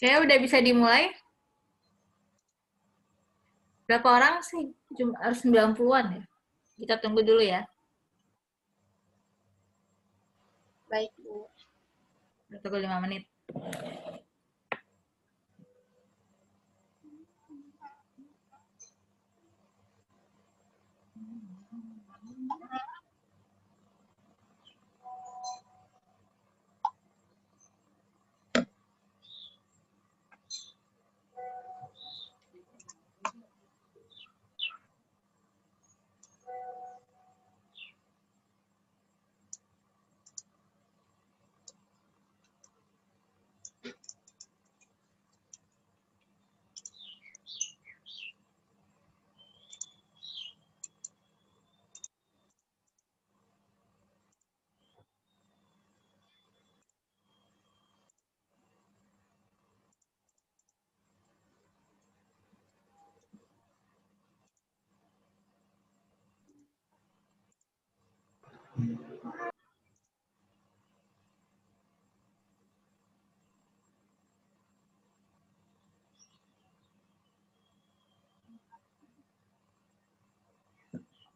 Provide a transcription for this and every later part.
Oke, udah bisa dimulai. Berapa orang sih? Cuma harus 90-an ya. Kita tunggu dulu ya. Baik, Bu. Kita tunggu 5 menit.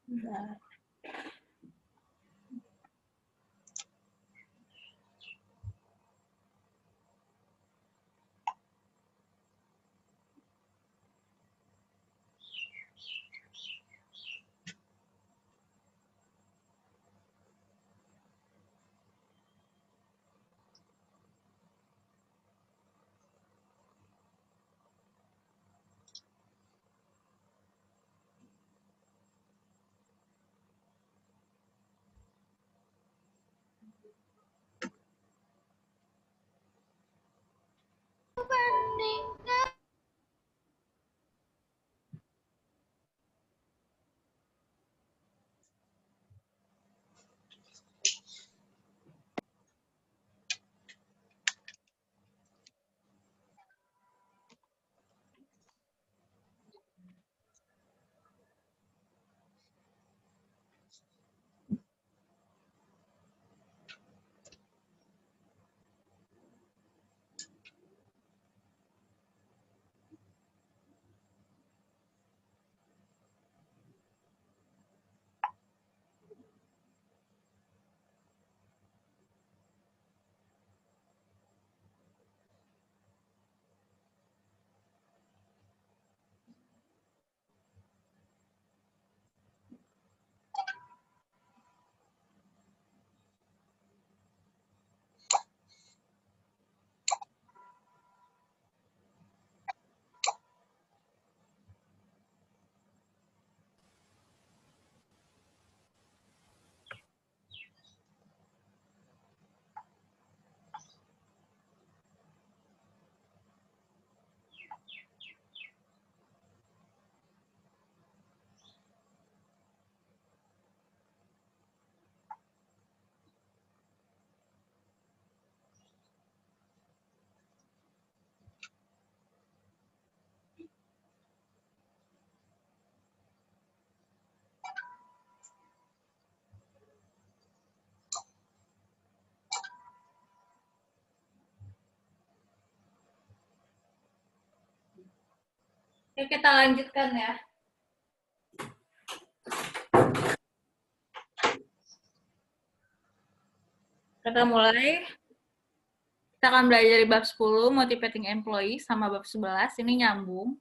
Bentar. Oke, kita lanjutkan ya. Kita mulai. Kita akan belajar dari bab 10, Motivating Employee, sama bab 11, ini nyambung.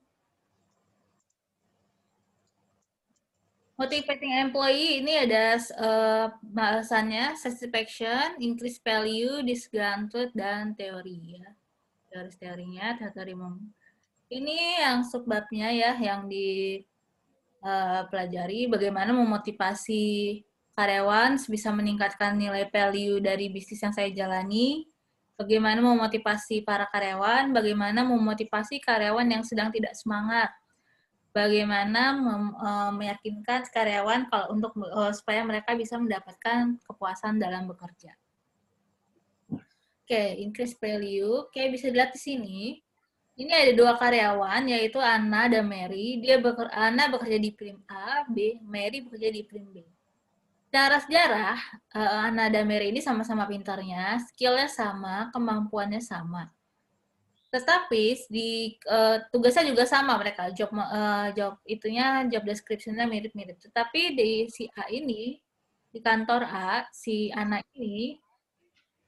Motivating Employee ini ada bahasannya, satisfaction, increase value, disgruntled, dan teori ya. Teorinya, teori ini yang subbabnya ya, yang dipelajari bagaimana memotivasi karyawan bisa meningkatkan nilai value dari bisnis yang saya jalani, bagaimana memotivasi para karyawan, bagaimana memotivasi karyawan yang sedang tidak semangat, bagaimana meyakinkan karyawan kalau untuk supaya mereka bisa mendapatkan kepuasan dalam bekerja. Oke, increase value. Oke, bisa dilihat di sini. Ini ada dua karyawan, yaitu Anna dan Mary. Anna bekerja di prim A, B, Mary bekerja di prim B. Secara sejarah, Anna dan Mary ini sama-sama pintarnya, skill-nya sama, kemampuannya sama. Tetapi di tugasnya juga sama mereka, job itunya, job description-nya mirip-mirip. Tetapi di si A ini, di kantor A, si anak ini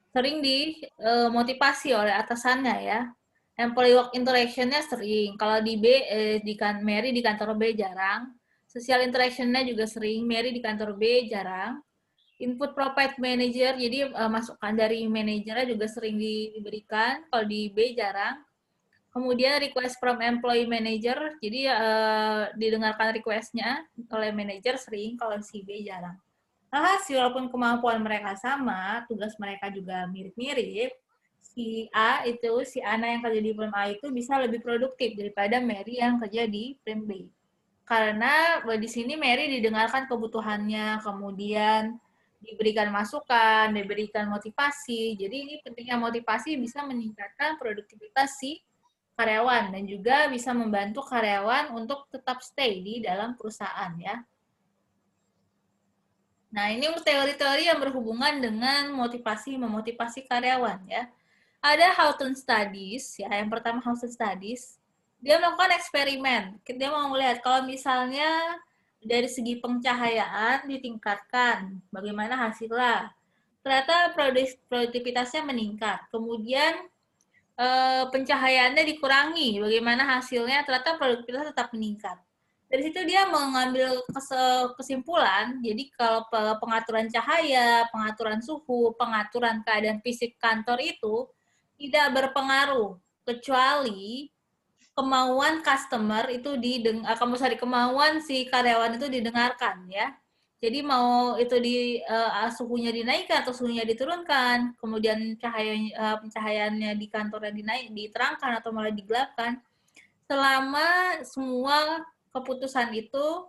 sering dimotivasi oleh atasannya ya. Employee work interaction-nya sering. Kalau di Mary di kantor B jarang. Social interaction-nya juga sering. Mary di kantor B jarang. Input provide manager, jadi masukan dari manajernya juga sering diberikan. Kalau di B jarang. Kemudian request from employee manager, jadi didengarkan request-nya oleh manajer sering. Kalau si B jarang. Alhasil, walaupun kemampuan mereka sama, tugas mereka juga mirip-mirip, si Ana yang kerja di firm A itu bisa lebih produktif daripada Mary yang kerja di firm B. Karena di sini Mary didengarkan kebutuhannya, kemudian diberikan masukan, diberikan motivasi. Jadi ini pentingnya motivasi bisa meningkatkan produktivitas si karyawan dan juga bisa membantu karyawan untuk tetap stay di dalam perusahaan ya. Nah, ini teori-teori yang berhubungan dengan memotivasi karyawan ya. Ada Hawthorne Studies, ya. Yang pertama Hawthorne Studies, dia melakukan eksperimen. Dia mau melihat kalau misalnya dari segi pencahayaan ditingkatkan, bagaimana hasilnya. Ternyata produktivitasnya meningkat. Kemudian pencahayaannya dikurangi, bagaimana hasilnya, ternyata produktivitas tetap meningkat. Dari situ dia mengambil kesimpulan, jadi kalau pengaturan cahaya, pengaturan suhu, pengaturan keadaan fisik kantor itu tidak berpengaruh, kecuali kemauan customer itu kemauan si karyawan itu didengarkan ya. Jadi mau itu suhunya dinaikkan atau suhunya diturunkan, kemudian pencahayaannya di kantornya diterangkan atau malah digelapkan, selama semua keputusan itu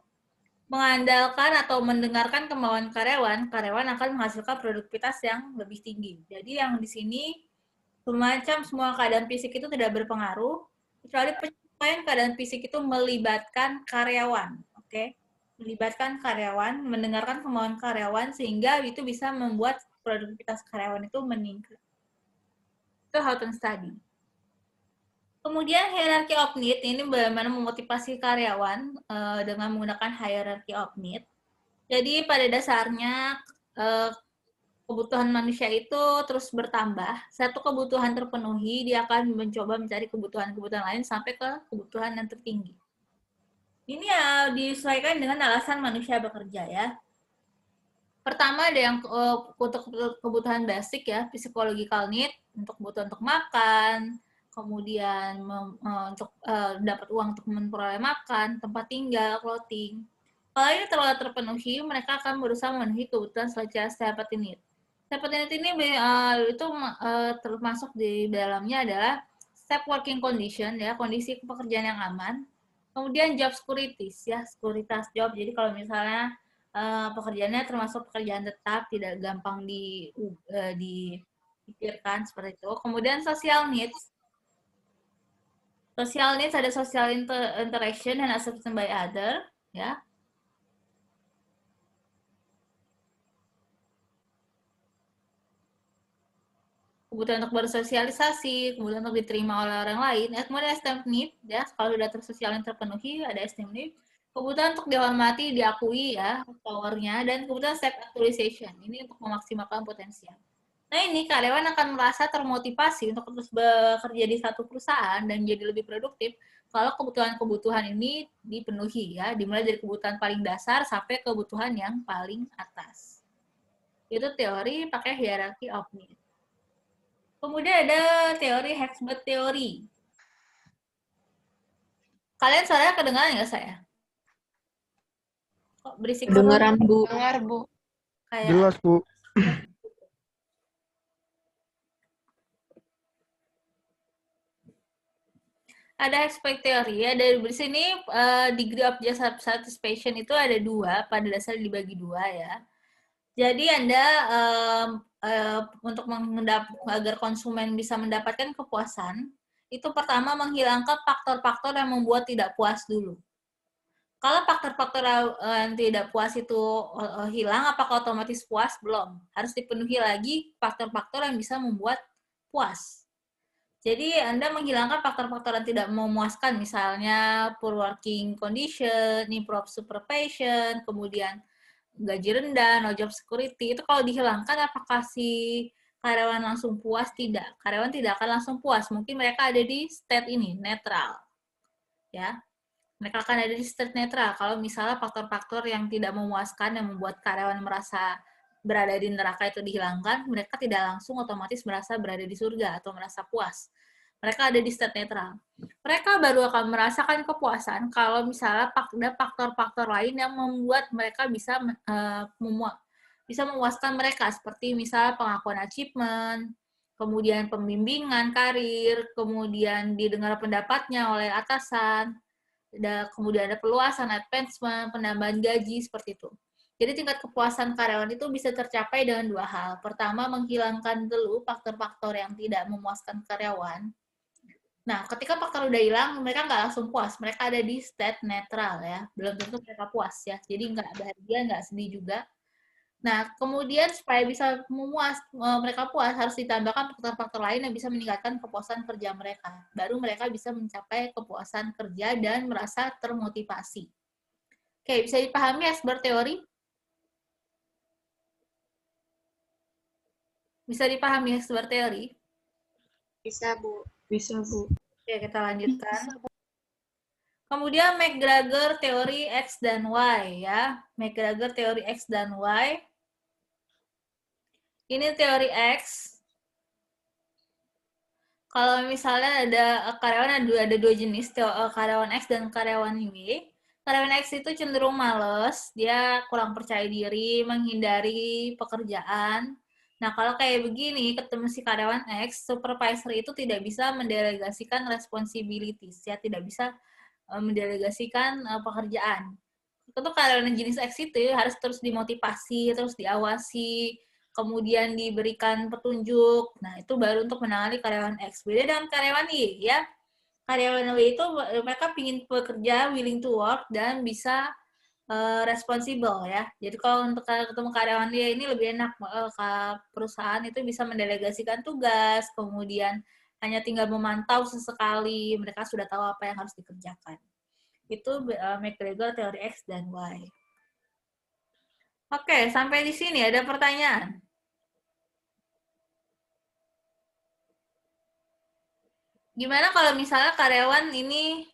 mengandalkan atau mendengarkan kemauan karyawan, karyawan akan menghasilkan produktivitas yang lebih tinggi. Jadi yang di sini semua keadaan fisik itu tidak berpengaruh, kecuali penyesuaian keadaan fisik itu melibatkan karyawan, oke? Melibatkan karyawan, mendengarkan kemauan karyawan, sehingga itu bisa membuat produktivitas karyawan itu meningkat. Itu Hawthorne Study. Kemudian hierarchy of need, ini bagaimana memotivasi karyawan dengan menggunakan hierarchy of need. Jadi pada dasarnya kebutuhan manusia itu terus bertambah. Satu kebutuhan terpenuhi, dia akan mencoba mencari kebutuhan-kebutuhan lain sampai ke kebutuhan yang tertinggi. Ini ya disesuaikan dengan alasan manusia bekerja ya. Pertama ada yang untuk kebutuhan basic ya, physiological need, untuk kebutuhan untuk makan, kemudian untuk dapat uang untuk memperoleh makan, tempat tinggal, clothing. Kalau ini telah terpenuhi, mereka akan berusaha memenuhi kebutuhan safety need. Safety net ini itu termasuk di dalamnya adalah safe working condition ya, kondisi pekerjaan yang aman. Kemudian job securities ya, sekuritas job. Jadi kalau misalnya pekerjaannya termasuk pekerjaan tetap, tidak gampang dipikirkan seperti itu. Kemudian social needs. Social needs ada social interaction dan acceptance by other ya. Kebutuhan untuk bersosialisasi, kemudian untuk diterima oleh orang lain, kemudian esteem need, ya, kalau sudah tersosial yang terpenuhi, ada esteem need, kebutuhan untuk dihormati, diakui, ya, powernya, dan kebutuhan self-actualization, ini untuk memaksimalkan potensial. Nah ini, karyawan akan merasa termotivasi untuk terus bekerja di satu perusahaan dan menjadi lebih produktif kalau kebutuhan-kebutuhan ini dipenuhi, ya, dimulai dari kebutuhan paling dasar sampai kebutuhan yang paling atas. Itu teori pakai hierarchy of need. Kemudian ada teori Hexbird teori. Kalian suaranya kedengaran nggak saya? Kok berisik? Kedengaran, Bu. Dengar, Bu. Kayak Jelas, Bu. ada Hexbird teori ya. Dari sini degree of job satisfaction itu ada dua, pada dasarnya dibagi dua ya. Jadi Anda untuk agar konsumen bisa mendapatkan kepuasan, itu pertama menghilangkan faktor-faktor yang membuat tidak puas dulu. Kalau faktor-faktor yang tidak puas itu hilang, apakah otomatis puas? Belum. Harus dipenuhi lagi faktor-faktor yang bisa membuat puas. Jadi Anda menghilangkan faktor-faktor yang tidak memuaskan, misalnya poor working condition, improve supervision, kemudian gaji rendah, no job security. Itu kalau dihilangkan, apakah si karyawan langsung puas? Tidak. Karyawan tidak akan langsung puas. Mungkin mereka ada di state ini, netral. Ya, mereka akan ada di state netral. Kalau misalnya faktor-faktor yang tidak memuaskan yang membuat karyawan merasa berada di neraka itu dihilangkan, mereka tidak langsung otomatis merasa berada di surga atau merasa puas. Mereka ada di state netral. Mereka baru akan merasakan kepuasan kalau misalnya ada faktor-faktor lain yang membuat mereka bisa bisa memuaskan mereka, seperti misalnya pengakuan achievement, kemudian pembimbingan karir, kemudian didengar pendapatnya oleh atasan, kemudian ada perluasan, advancement, penambahan gaji, seperti itu. Jadi tingkat kepuasan karyawan itu bisa tercapai dengan dua hal. Pertama, menghilangkan dulu faktor-faktor yang tidak memuaskan karyawan. Nah, ketika faktor udah hilang, mereka nggak langsung puas. Mereka ada di state netral ya. Belum tentu mereka puas ya. Jadi nggak bahagia, nggak sedih juga. Nah, kemudian supaya bisa mereka puas, harus ditambahkan faktor-faktor lain yang bisa meningkatkan kepuasan kerja mereka. Baru mereka bisa mencapai kepuasan kerja dan merasa termotivasi. Oke, bisa dipahami ya berteori? Bisa dipahami ya berteori? Bisa, Bu. Bisa, Bu. Oke, kita lanjutkan. Kemudian McGregor teori X dan Y ya. McGregor teori X dan Y. Ini teori X. Kalau misalnya ada karyawan ada dua jenis, karyawan X dan karyawan Y. Karyawan X itu cenderung males, dia kurang percaya diri, menghindari pekerjaan. Nah, kalau kayak begini, ketemu si karyawan X, supervisor itu tidak bisa mendelegasikan responsibilities, ya, tidak bisa mendelegasikan pekerjaan. Untuk karyawan jenis X itu harus terus dimotivasi, terus diawasi, kemudian diberikan petunjuk. Nah, itu baru untuk menangani karyawan X. Beda dengan karyawan Y, ya. Karyawan Y itu mereka ingin bekerja, willing to work, dan bisa responsible ya. Jadi kalau untuk ketemu karyawan Y ini lebih enak, ke perusahaan itu bisa mendelegasikan tugas, kemudian hanya tinggal memantau sesekali, mereka sudah tahu apa yang harus dikerjakan. Itu McGregor teori X dan Y. Oke, sampai di sini ada pertanyaan. Gimana kalau misalnya karyawan ini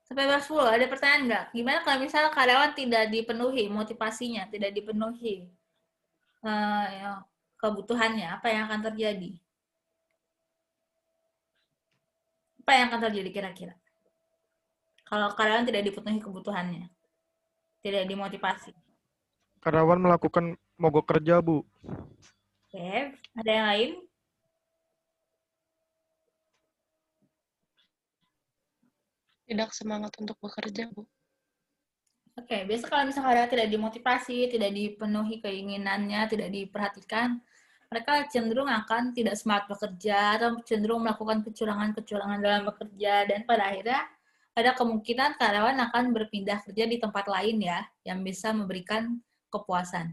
sampai bab 10, ada pertanyaan nggak? Gimana kalau misalnya karyawan tidak dipenuhi motivasinya, tidak dipenuhi ya, kebutuhannya, apa yang akan terjadi? Apa yang akan terjadi kira-kira? Kalau karyawan tidak dipenuhi kebutuhannya, tidak dimotivasi. Karyawan melakukan mogok kerja, Bu. Oke, ada yang lain? Tidak semangat untuk bekerja, Bu. Oke, biasa kalau misalnya karyawan tidak dimotivasi, tidak dipenuhi keinginannya, tidak diperhatikan, mereka cenderung akan tidak semangat bekerja atau cenderung melakukan kecurangan-kecurangan dalam bekerja, dan pada akhirnya ada kemungkinan karyawan akan berpindah kerja di tempat lain ya, yang bisa memberikan kepuasan.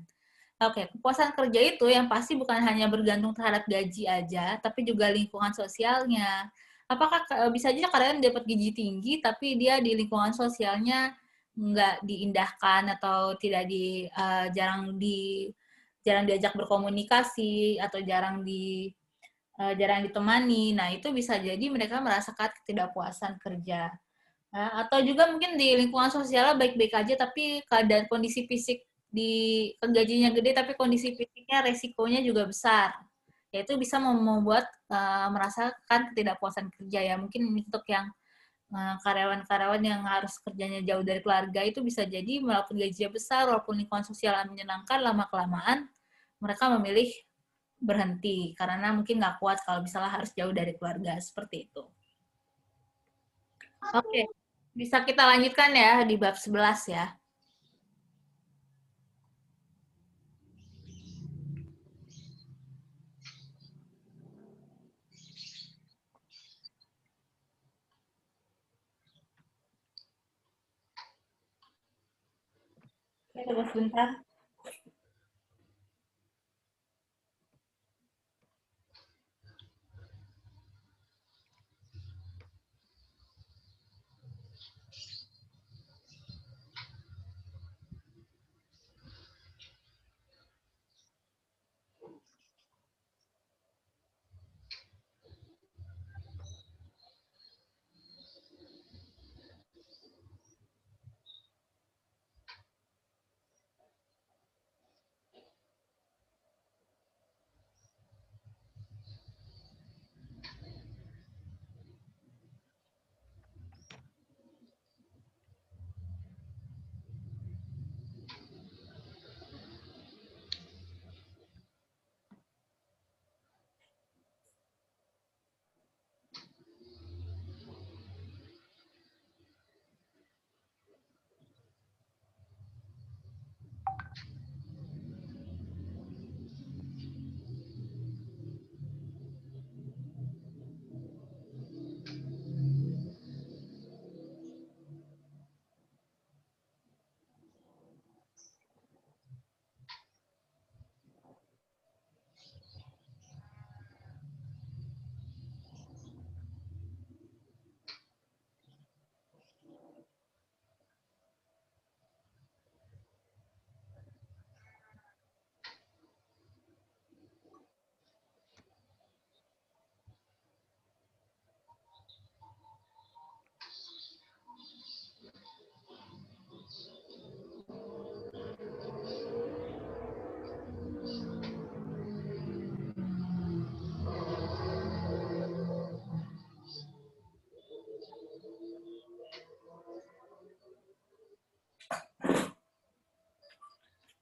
Oke, kepuasan kerja itu yang pasti bukan hanya bergantung terhadap gaji aja, tapi juga lingkungan sosialnya. Apakah bisa aja karyawan dapat gaji tinggi, tapi dia di lingkungan sosialnya nggak diindahkan atau tidak jarang diajak berkomunikasi atau jarang ditemani. Nah, itu bisa jadi mereka merasakan ketidakpuasan kerja. Atau juga mungkin di lingkungan sosialnya baik-baik aja, tapi keadaan kondisi fisik gajinya gede tapi kondisi fisiknya resikonya juga besar. Ya, itu bisa membuat merasakan ketidakpuasan kerja ya. Mungkin untuk yang karyawan-karyawan yang harus kerjanya jauh dari keluarga itu bisa jadi walaupun gajinya besar, walaupun lingkungan sosial menyenangkan, lama-kelamaan mereka memilih berhenti karena mungkin nggak kuat kalau misalnya harus jauh dari keluarga, seperti itu. Oke, bisa kita lanjutkan ya di bab 11 ya. Oke, tunggu sebentar.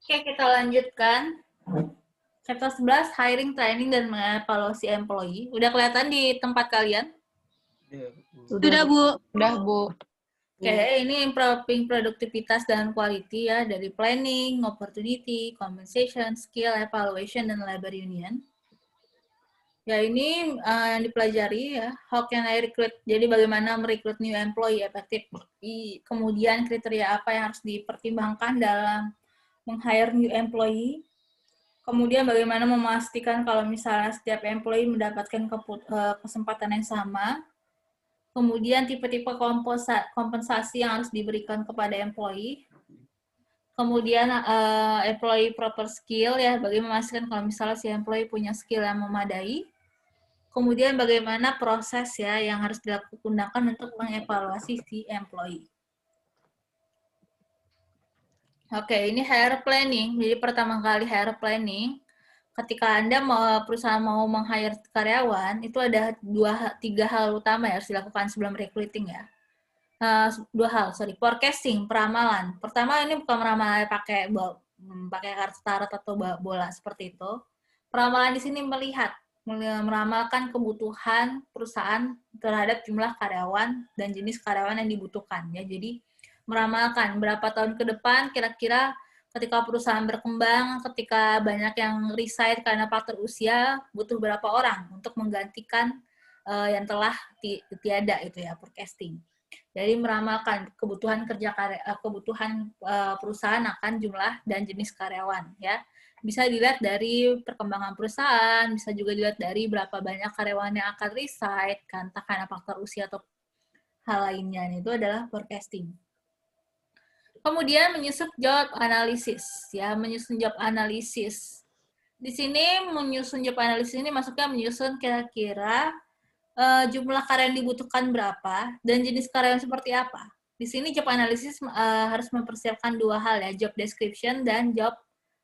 Oke, kita lanjutkan. Chapter 11, hiring, training, dan mengevaluasi employee. Udah kelihatan di tempat kalian? Sudah, Bu. Udah, Bu. Oke, ini improving produktivitas dan quality ya, dari planning, opportunity, compensation, skill, evaluation, dan labor union. Ya, ini yang dipelajari ya, how can I recruit, jadi bagaimana merekrut new employee efektif. Kemudian kriteria apa yang harus dipertimbangkan dalam meng-hire new employee. Kemudian bagaimana memastikan kalau misalnya setiap employee mendapatkan kesempatan yang sama. Kemudian tipe-tipe kompensasi yang harus diberikan kepada employee. Kemudian employee proper skill ya, bagaimana memastikan kalau misalnya si employee punya skill yang memadai. Kemudian bagaimana proses ya yang harus dilakukan untuk mengevaluasi si employee. Oke, ini hire planning. Jadi pertama kali hire planning, ketika Anda perusahaan mau meng-hire karyawan, itu ada 3 hal utama yang harus dilakukan sebelum recruiting ya. 2 hal, forecasting, peramalan. Pertama ini bukan meramalan pakai kartu tarot atau bola seperti itu. Peramalan di sini meramalkan kebutuhan perusahaan terhadap jumlah karyawan dan jenis karyawan yang dibutuhkan ya. Jadi meramalkan berapa tahun ke depan kira-kira ketika perusahaan berkembang, ketika banyak yang resign karena faktor usia, butuh berapa orang untuk menggantikan yang telah tiada itu ya, forecasting. Jadi meramalkan kebutuhan perusahaan akan jumlah dan jenis karyawan ya. Bisa dilihat dari perkembangan perusahaan, bisa juga dilihat dari berapa banyak karyawan yang akan resign karena faktor usia atau hal lainnya. Itu adalah forecasting. Kemudian menyusun job analysis ya, menyusun job analysis. Di sini menyusun job analysis ini maksudnya menyusun kira-kira jumlah karyawan yang dibutuhkan berapa dan jenis karyawan seperti apa. Di sini job analysis harus mempersiapkan 2 hal ya, job description dan job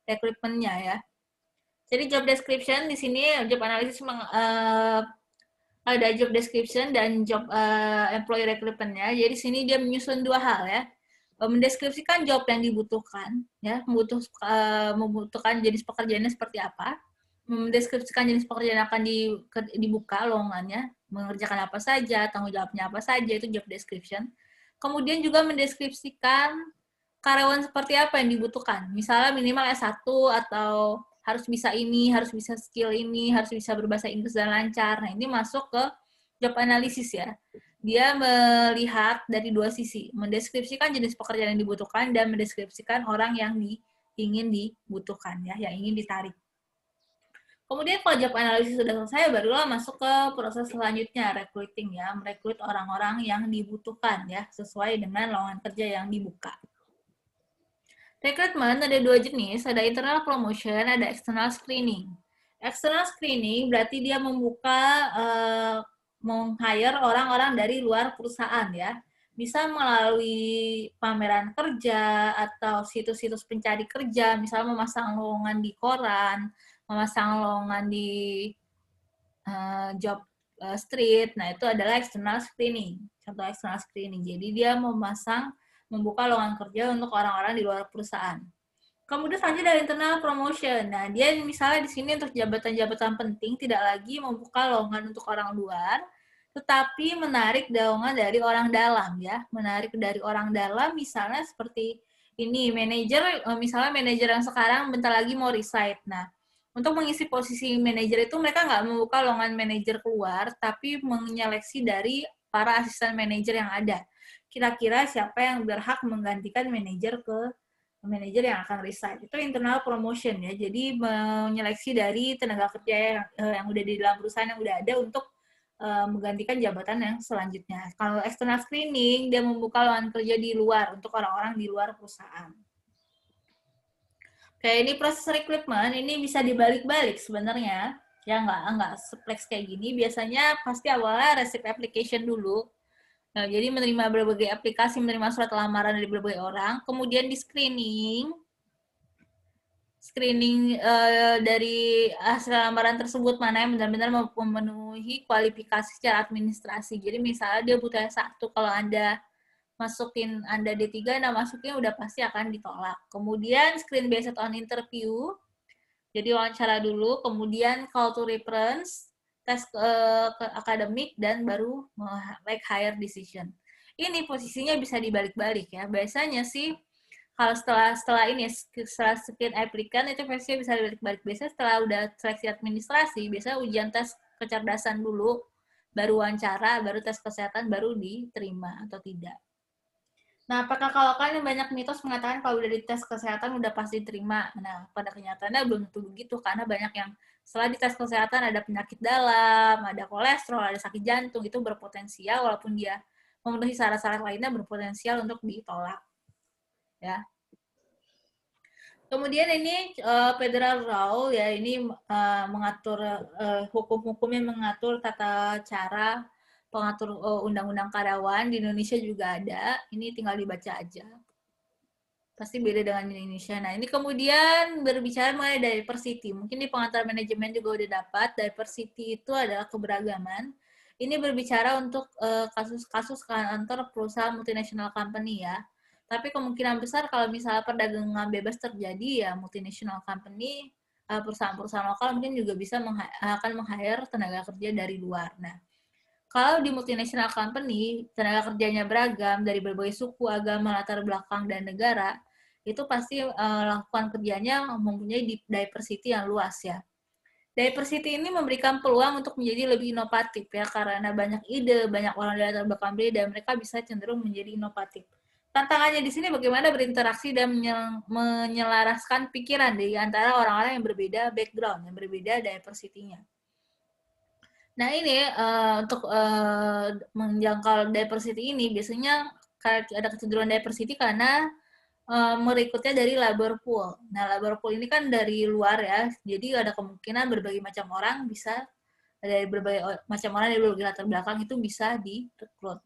recruitment-nya ya. Jadi job description di sini job analysis ada job description dan job employee recruitment-nya. Jadi di sini dia menyusun 2 hal ya. Mendeskripsikan job yang dibutuhkan ya, membutuhkan jenis pekerjaannya seperti apa, mendeskripsikan jenis pekerjaan yang akan dibuka lowongannya, mengerjakan apa saja, tanggung jawabnya apa saja, itu job description. Kemudian juga mendeskripsikan karyawan seperti apa yang dibutuhkan. Misalnya minimal S1 atau harus bisa ini, harus bisa skill ini, harus bisa berbahasa Inggris dan lancar. Nah, ini masuk ke job analisis ya. Dia melihat dari 2 sisi, mendeskripsikan jenis pekerjaan yang dibutuhkan dan mendeskripsikan orang yang ingin dibutuhkan ya, yang ingin ditarik. Kemudian kalau job analisis sudah selesai, barulah masuk ke proses selanjutnya, recruiting ya, merekrut orang-orang yang dibutuhkan ya, sesuai dengan lowongan kerja yang dibuka. Rekrutmen ada 2 jenis, ada internal promotion, ada external screening. External screening berarti dia meng-hire orang-orang dari luar perusahaan ya. Bisa melalui pameran kerja atau situs-situs pencari kerja, misalnya memasang lowongan di koran, memasang lowongan di job street. Nah, itu adalah external screening. Contoh external screening. Jadi dia membuka lowongan kerja untuk orang-orang di luar perusahaan. Kemudian selanjutnya dari internal promotion. Nah, dia misalnya di sini untuk jabatan-jabatan penting tidak lagi membuka lowongan untuk orang luar, tetapi menarik lowongan dari orang dalam ya. Menarik dari orang dalam misalnya seperti ini, misalnya manajer yang sekarang bentar lagi mau resign. Nah, untuk mengisi posisi manajer itu mereka nggak membuka lowongan manajer keluar, tapi menyeleksi dari para asisten manajer yang ada. Kira-kira siapa yang berhak menggantikan manajer yang akan resign. Itu internal promotion ya. Jadi menyeleksi dari tenaga kerja yang udah di dalam perusahaan yang udah ada untuk menggantikan jabatan yang selanjutnya. Kalau external screening, dia membuka lowongan kerja di luar untuk orang-orang di luar perusahaan. Oke, ini proses recruitment ini bisa dibalik-balik sebenarnya. Ya nggak seplex kayak gini. Biasanya pasti awalnya receive application dulu. Nah, jadi menerima berbagai aplikasi, menerima surat lamaran dari berbagai orang, kemudian di screening dari hasil lamaran tersebut mana yang benar-benar memenuhi kualifikasi secara administrasi. Jadi misalnya dia butuh S1, kalau Anda masukin Anda D3, Anda masukin udah pasti akan ditolak. Kemudian screen based on interview, jadi wawancara dulu, kemudian call to reference, tes ke akademik, dan baru make hire decision. Ini posisinya bisa dibalik-balik ya. Biasanya sih kalau setelah ini setelah screen applicant itu posisinya bisa dibalik-balik. Biasanya setelah udah seleksi administrasi, biasanya ujian tes kecerdasan dulu, baru wawancara, baru tes kesehatan, baru diterima atau tidak. Nah, apakah kalau kan banyak mitos mengatakan kalau udah dites kesehatan udah pasti diterima. Nah, pada kenyataannya belum tentu begitu, karena banyak yang setelah dites kesehatan ada penyakit dalam, ada kolesterol, ada sakit jantung, itu berpotensial walaupun dia memenuhi syarat-syarat lainnya berpotensial untuk ditolak. Ya. Kemudian ini federal law ya, ini mengatur hukum-hukum yang mengatur tata cara pengatur undang-undang karyawan. Di Indonesia juga ada, ini tinggal dibaca aja. Pasti beda dengan Indonesia. Nah, ini kemudian berbicara mengenai diversity. Mungkin di pengantar manajemen juga udah dapat, diversity itu adalah keberagaman. Ini berbicara untuk kasus-kasus kantor perusahaan multinational company ya. Tapi kemungkinan besar kalau misalnya perdagangan bebas terjadi ya multinational company, perusahaan-perusahaan lokal mungkin juga bisa akan meng-hire tenaga kerja dari luar. Nah, kalau di multinational company, tenaga kerjanya beragam dari berbagai suku, agama, latar belakang, dan negara, itu pasti lakukan kerjanya mempunyai diversity yang luas ya. Diversity ini memberikan peluang untuk menjadi lebih inovatif ya, karena banyak ide, banyak orang dari latar belakang beda, mereka bisa cenderung menjadi inovatif. Tantangannya di sini bagaimana berinteraksi dan menyelaraskan pikiran di antara orang-orang yang berbeda background, yang berbeda diversity-nya. Nah ini untuk menjangkau diversity ini biasanya ada kecenderungan diversity karena merekrutnya dari labor pool. Nah labor pool ini kan dari luar ya, jadi ada kemungkinan berbagai macam orang bisa dari berbagai macam orang dari berbagai latar belakang itu bisa direkrut.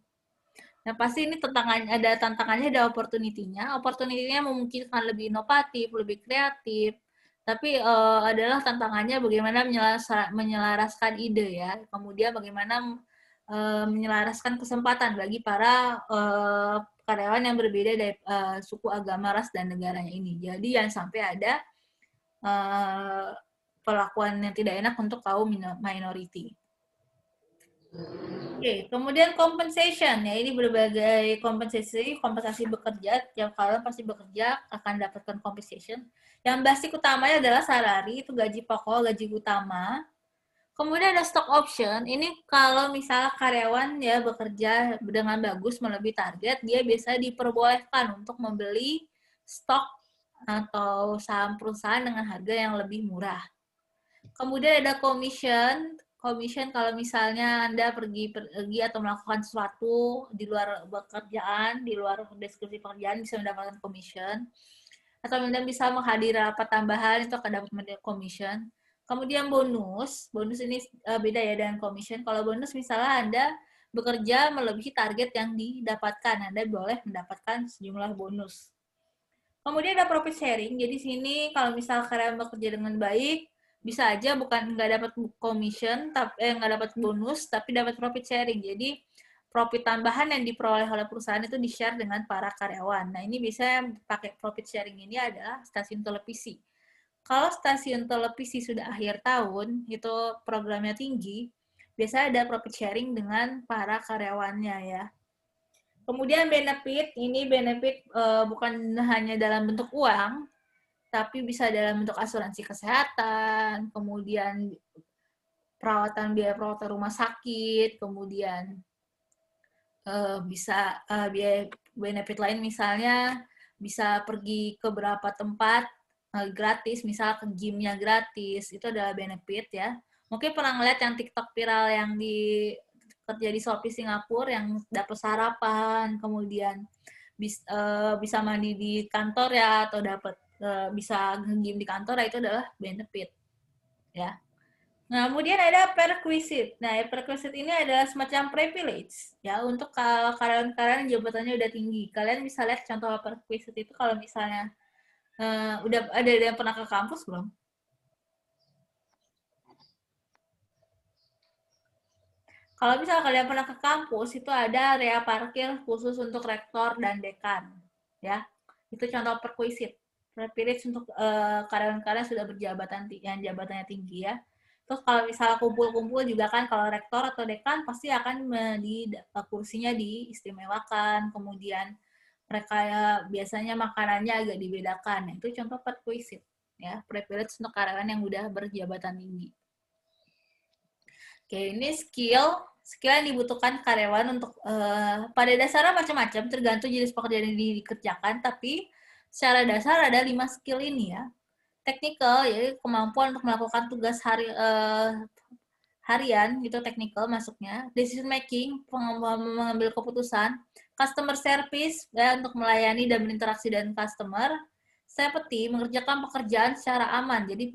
Nah pasti ini ada tantangannya, ada opportunity-nya. Opportunity-nya memungkinkan lebih inovatif, lebih kreatif, tapi adalah tantangannya bagaimana menyelaraskan ide ya, kemudian bagaimana menyelaraskan kesempatan bagi para karyawan yang berbeda dari suku, agama, ras, dan negaranya ini. Jadi jangan sampai ada perlakuan yang tidak enak untuk kaum minority. Oke, kemudian compensation ya, ini berbagai kompensasi bekerja, tiap kalian pasti bekerja akan dapatkan compensation. Yang basic utamanya adalah salary, itu gaji pokok, gaji utama. Kemudian ada stock option, ini kalau misalnya karyawan ya bekerja dengan bagus melebihi target, dia biasa diperbolehkan untuk membeli stok atau saham perusahaan dengan harga yang lebih murah. Kemudian ada commission kalau misalnya Anda pergi atau melakukan sesuatu di luar pekerjaan, di luar deskripsi pekerjaan bisa mendapatkan commission. Atau Anda bisa menghadiri rapat tambahan itu akan dapat commission. Kemudian bonus ini beda ya dengan commission. Kalau bonus misalnya Anda bekerja melebihi target yang didapatkan, Anda boleh mendapatkan sejumlah bonus. Kemudian ada profit sharing. Jadi sini kalau misalnya karyawan bekerja dengan baik, bisa aja bukan nggak dapat commission, tapi nggak dapat bonus, tapi dapat profit sharing. Jadi profit tambahan yang diperoleh oleh perusahaan itu di-share dengan para karyawan. Nah ini bisa pakai profit sharing ini adalah stasiun televisi. Kalau stasiun televisi sudah akhir tahun, itu programnya tinggi, biasanya ada profit sharing dengan para karyawannya ya. Kemudian benefit, ini benefit bukan hanya dalam bentuk uang, tapi bisa dalam bentuk asuransi kesehatan, kemudian biaya perawatan rumah sakit, kemudian bisa biaya benefit lain misalnya bisa pergi ke beberapa tempat gratis, misal ke gymnya gratis, itu adalah benefit ya. Mungkin pernah ngeliat yang TikTok viral yang kerja di Shopee Singapura yang dapat sarapan, kemudian bisa mandi di kantor ya, atau dapat bisa nge-gym di kantor ya, itu adalah benefit ya. Nah, kemudian ada perquisite. Nah, perquisite ini adalah semacam privilege ya untuk karyawan-karyawan jabatannya udah tinggi. Kalian bisa lihat contoh perquisite itu kalau misalnya udah ada yang pernah ke kampus belum? Kalau misalnya kalian pernah ke kampus, itu ada area parkir khusus untuk rektor dan dekan. Ya, itu contoh perquisite. Privilege untuk karyawan-karyawan sudah berjabatan yang jabatannya tinggi ya. Terus kalau misalnya kumpul-kumpul juga kan kalau rektor atau dekan pasti akan di kursinya diistimewakan, kemudian mereka ya, biasanya makanannya agak dibedakan. Nah, itu contoh perquisite ya, privilege untuk karyawan yang udah berjabatan tinggi. Oke, ini skill yang dibutuhkan karyawan untuk pada dasarnya macam-macam, tergantung jenis pekerjaan yang dikerjakan, tapi secara dasar ada 5 skill ini ya. Technical, yaitu kemampuan untuk melakukan tugas harian, itu technical masuknya. Decision making, mengambil keputusan. Customer service, ya, untuk melayani dan berinteraksi dengan customer. Safety, mengerjakan pekerjaan secara aman. Jadi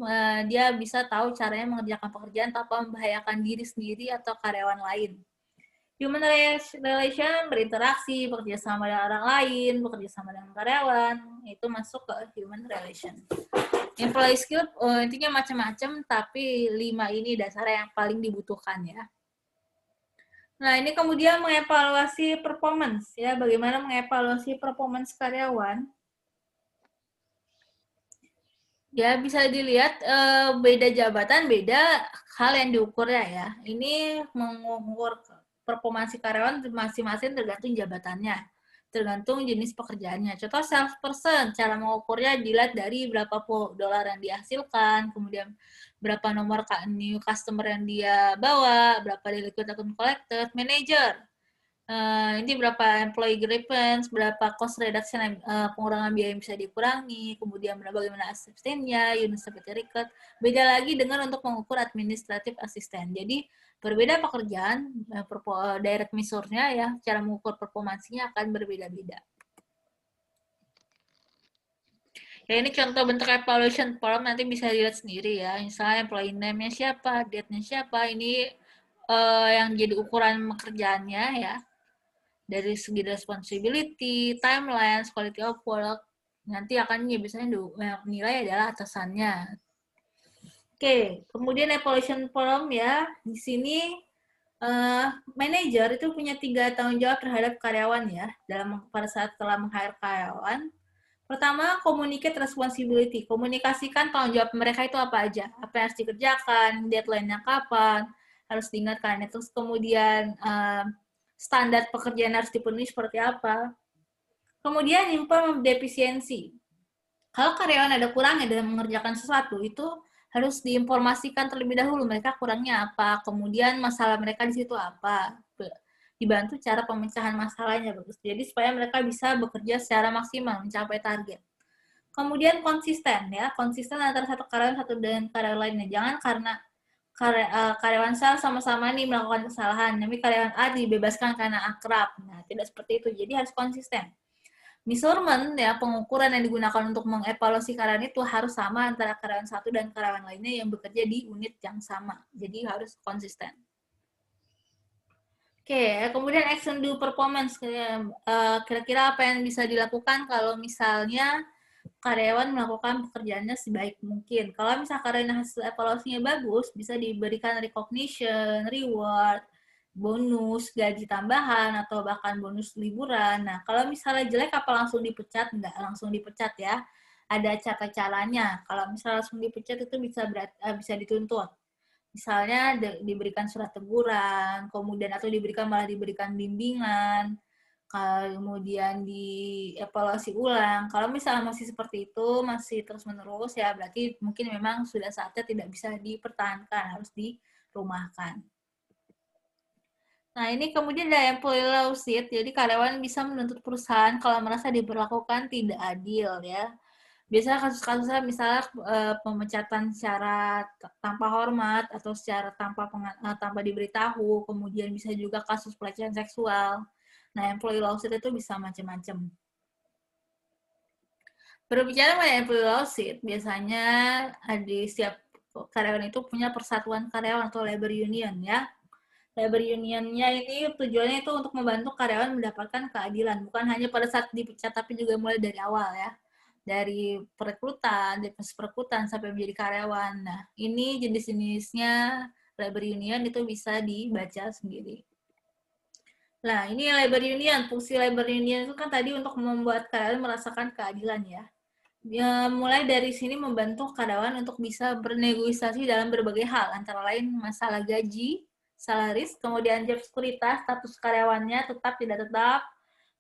dia bisa tahu caranya mengerjakan pekerjaan tanpa membahayakan diri sendiri atau karyawan lain. Human relation, berinteraksi, bekerja sama dengan orang lain, bekerja sama dengan karyawan, itu masuk ke human relation. Employee skill intinya macam-macam, tapi 5 ini dasar yang paling dibutuhkan ya. Nah, ini kemudian mengevaluasi performance ya, bagaimana mengevaluasi performance karyawan. Ya, bisa dilihat beda jabatan, beda hal yang diukurnya ya. Ini mengukur performansi karyawan masing-masing tergantung jabatannya, tergantung jenis pekerjaannya. Contoh salesperson, cara mengukurnya dilihat dari berapa dolar yang dihasilkan, kemudian berapa nomor new customer yang dia bawa, berapa liquid account collected. Manager, ini berapa employee grievance, berapa cost reduction, pengurangan biaya yang bisa dikurangi, kemudian bagaimana asistennya, unit seperti record. Beda lagi dengan untuk mengukur administratif asisten. Jadi berbeda pekerjaan, direct measure-nya ya, cara mengukur performansinya akan berbeda-beda. Ya, ini contoh bentuk evaluation form, nanti bisa dilihat sendiri ya. Misalnya employee name-nya siapa, date-nya siapa, ini yang jadi ukuran pekerjaannya ya. Dari segi responsibility, timeline, quality of work, nanti akan biasanya nilai adalah atasannya. Oke, kemudian evaluation form ya. Di sini manajer itu punya 3 tanggung jawab terhadap karyawan ya, pada saat telah meng-hire karyawan. Pertama, communicate responsibility. Komunikasikan tanggung jawab mereka itu apa aja. Apa yang harus dikerjakan, deadline-nya kapan, harus diingatkan. Terus kemudian standar pekerjaan harus dipenuhi seperti apa. Kemudian improve defisiensi. Kalau karyawan ada kurangnya dalam mengerjakan sesuatu, itu harus diinformasikan terlebih dahulu mereka kurangnya apa, kemudian masalah mereka di situ apa. Dibantu cara pemecahan masalahnya bagus. Jadi supaya mereka bisa bekerja secara maksimal mencapai target. Kemudian konsisten ya, konsisten antara satu karyawan satu dengan karyawan lainnya. Jangan karena karyawan sales sama-sama nih melakukan kesalahan, tapi karyawan A dibebaskan karena akrab. Nah, tidak seperti itu. Jadi harus konsisten. Measurement ya, pengukuran yang digunakan untuk mengevaluasi karyawan itu harus sama antara karyawan satu dan karyawan lainnya yang bekerja di unit yang sama. Jadi harus konsisten. Oke, kemudian action do performance. Kira-kira apa yang bisa dilakukan kalau misalnya karyawan melakukan pekerjaannya sebaik mungkin. Kalau misalnya karyawan hasil evaluasinya bagus, bisa diberikan recognition, reward, bonus, gaji tambahan, atau bahkan bonus liburan. Nah, kalau misalnya jelek, apa langsung dipecat? Enggak langsung dipecat ya. Ada cara-caranya. Kalau misalnya langsung dipecat itu bisa dituntut. Misalnya diberikan surat teguran, kemudian atau malah diberikan bimbingan, kemudian dievaluasi ulang. Kalau misalnya masih seperti itu, masih terus-menerus, ya berarti mungkin memang sudah saatnya tidak bisa dipertahankan, harus dirumahkan. Nah, ini kemudian ada employee lawsuit, jadi karyawan bisa menuntut perusahaan kalau merasa diperlakukan tidak adil ya. Biasanya kasus-kasusnya misalnya pemecatan secara tanpa hormat atau secara tanpa diberitahu, kemudian bisa juga kasus pelecehan seksual. Nah, employee lawsuit itu bisa macam-macam. Berbicara mengenai employee lawsuit, biasanya di setiap karyawan itu punya persatuan karyawan atau labor union ya. Labor unionnya ini tujuannya itu untuk membantu karyawan mendapatkan keadilan, bukan hanya pada saat dipecat, tapi juga mulai dari awal ya. Dari perekrutan, dari proses perekrutan sampai menjadi karyawan. Nah, ini jenis-jenisnya labor union itu bisa dibaca sendiri. Nah, ini labor union. Fungsi labor union itu kan tadi untuk membuat karyawan merasakan keadilan ya. Mulai dari sini membantu karyawan untuk bisa bernegosiasi dalam berbagai hal, antara lain masalah gaji, salaris, kemudian job sekuritas, status karyawannya tetap tidak tetap,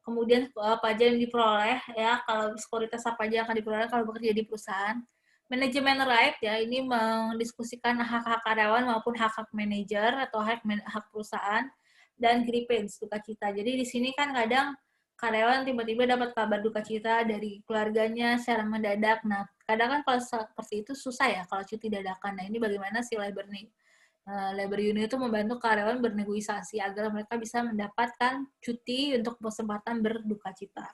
kemudian apa aja yang diperoleh ya, kalau sekuritas apa aja akan diperoleh kalau bekerja di perusahaan. Manajemen right ya, ini mendiskusikan hak-hak karyawan maupun hak-hak manajer atau hak perusahaan, dan grievance, duka cita. Jadi di sini kan kadang karyawan tiba-tiba dapat kabar duka cita dari keluarganya secara mendadak. Nah, kadang kan kalau seperti itu susah ya kalau cuti dadakan. Nah, ini bagaimana si labor union itu membantu karyawan bernegosiasi agar mereka bisa mendapatkan cuti untuk kesempatan berduka cita.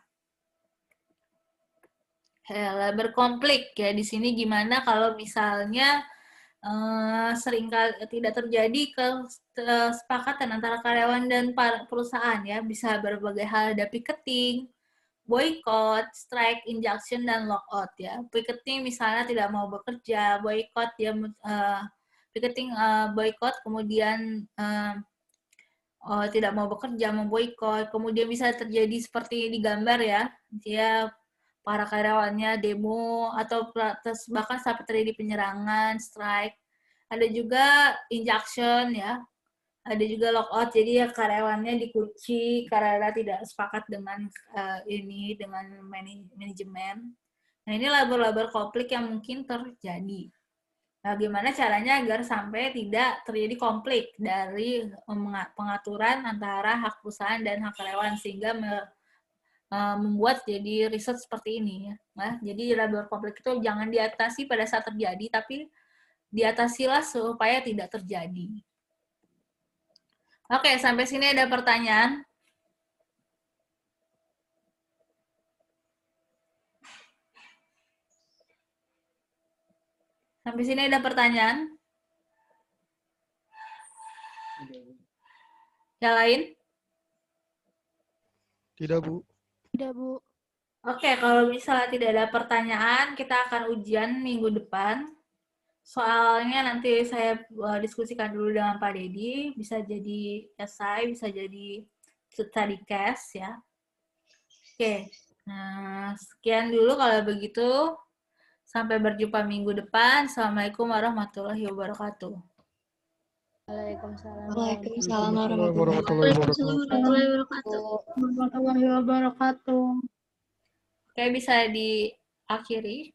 Labor konflik ya, di sini gimana kalau misalnya seringkali tidak terjadi kesepakatan antara karyawan dan perusahaan ya, bisa berbagai hal, ada picketing, boycott, strike, injunction, dan lockout ya. Picketing misalnya tidak mau bekerja, boycott ya, picketing boycott, kemudian tidak mau bekerja, memboikot, kemudian bisa terjadi seperti di gambar ya, dia para karyawannya demo atau protes, bahkan sampai terjadi penyerangan, strike. Ada juga injunction ya, ada juga lockout, jadi ya karyawannya dikunci karena tidak sepakat dengan dengan manajemen. Nah, ini labor-labor konflik yang mungkin terjadi. Nah, gimana caranya agar sampai tidak terjadi konflik dari pengaturan antara hak perusahaan dan hak karyawan, sehingga membuat jadi riset seperti ini ya. Nah, jadi labor konflik itu jangan diatasi pada saat terjadi, tapi diatasilah supaya tidak terjadi. Oke, sampai sini ada pertanyaan? Sampai sini ada pertanyaan? Yang lain? Tidak, Bu. Tidak, Bu. Oke, kalau misalnya tidak ada pertanyaan, kita akan ujian minggu depan. Soalnya nanti saya diskusikan dulu dengan Pak Dedi, bisa jadi esai, bisa jadi study case ya. Oke, nah sekian dulu kalau begitu. Sampai berjumpa minggu depan. Assalamualaikum warahmatullahi wabarakatuh. Waalaikumsalam. Waalaikumsalam warahmatullahi warahmatullahi wabarakatuh. Oke, bisa diakhiri.